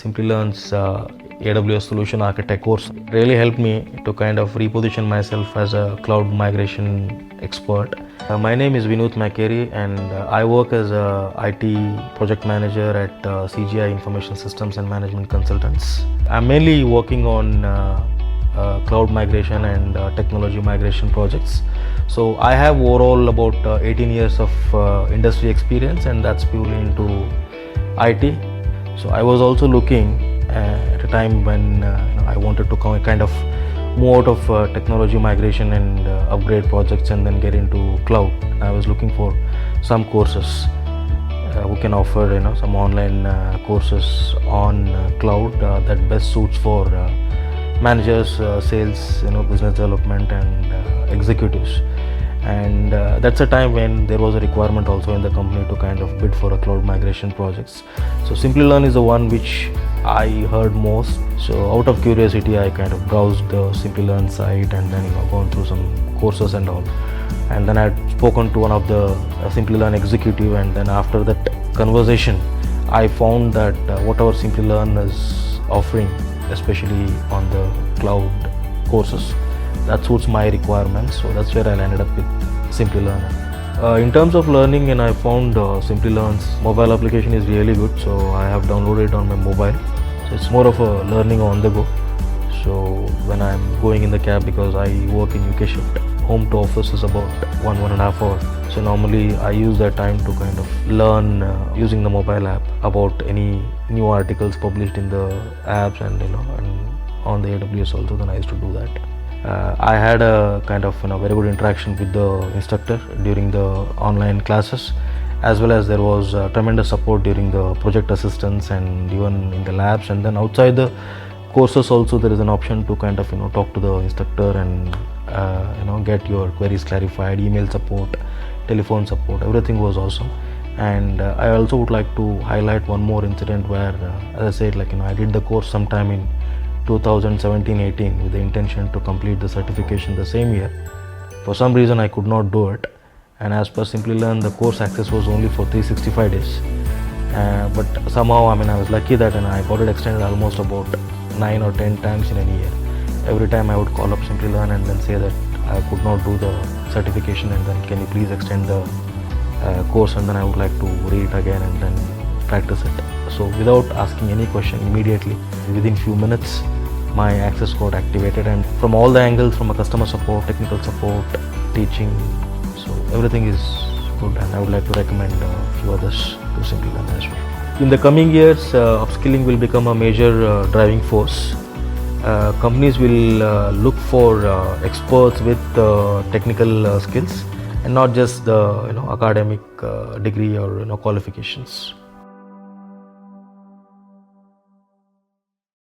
Simplilearn's AWS Solution Architect course really helped me to kind of reposition myself as a cloud migration expert. My name is Vinod Makeri and I work as a IT project manager at CGI Information Systems and Management Consultants. I'm mainly working on cloud migration and technology migration projects. So I have overall about 18 years of industry experience, and that's purely into IT. So I was also looking at a time when I wanted to kind of move out of technology migration and upgrade projects and then get into cloud. I was looking for some courses who can offer some online courses on cloud that best suits for managers, sales, business development and executives. And that's a time when there was a requirement also in the company to kind of bid for a cloud migration projects. So Simplilearn is the one which I heard most. So out of curiosity, I kind of browsed the Simplilearn site and then gone through some courses and all. And then I had spoken to one of the Simplilearn executive, and then after that conversation, I found that whatever Simplilearn is offering, especially on the cloud courses, that suits my requirements. So that's where I landed up with Simplilearn. In terms of learning, and I found Simplilearn's mobile application is really good. So I have downloaded it on my mobile. So it's more of a learning on the go. So when I'm going in the cab, because I work in UK shift, home to office is about 1.5 hours. So normally I use that time to kind of learn using the mobile app about any new articles published in the apps and and on the AWS also. Then I used to do that. I had a kind of very good interaction with the instructor during the online classes, as well as there was tremendous support during the project assistance and even in the labs. And then outside the courses also there is an option to kind of talk to the instructor and get your queries clarified, email support, telephone support, everything was awesome. And I also would like to highlight one more incident where as I said, I did the course sometime in 2017-18 with the intention to complete the certification the same year. For some reason I could not do it, and as per Simplilearn the course access was only for 365 days. But somehow I was lucky that I got it extended almost about 9 or 10 times in a year. Every time I would call up Simplilearn and then say that I could not do the certification, and then can you please extend the course, and then I would like to read it again and then practice it. So without asking any question, immediately within few minutes my access got activated, and from all the angles, from a customer support, technical support, teaching, so everything is good, and I would like to recommend a few others to Simplilearn as well. In the coming years, upskilling will become a major driving force. Companies will look for experts with technical skills and not just the academic degree or qualifications.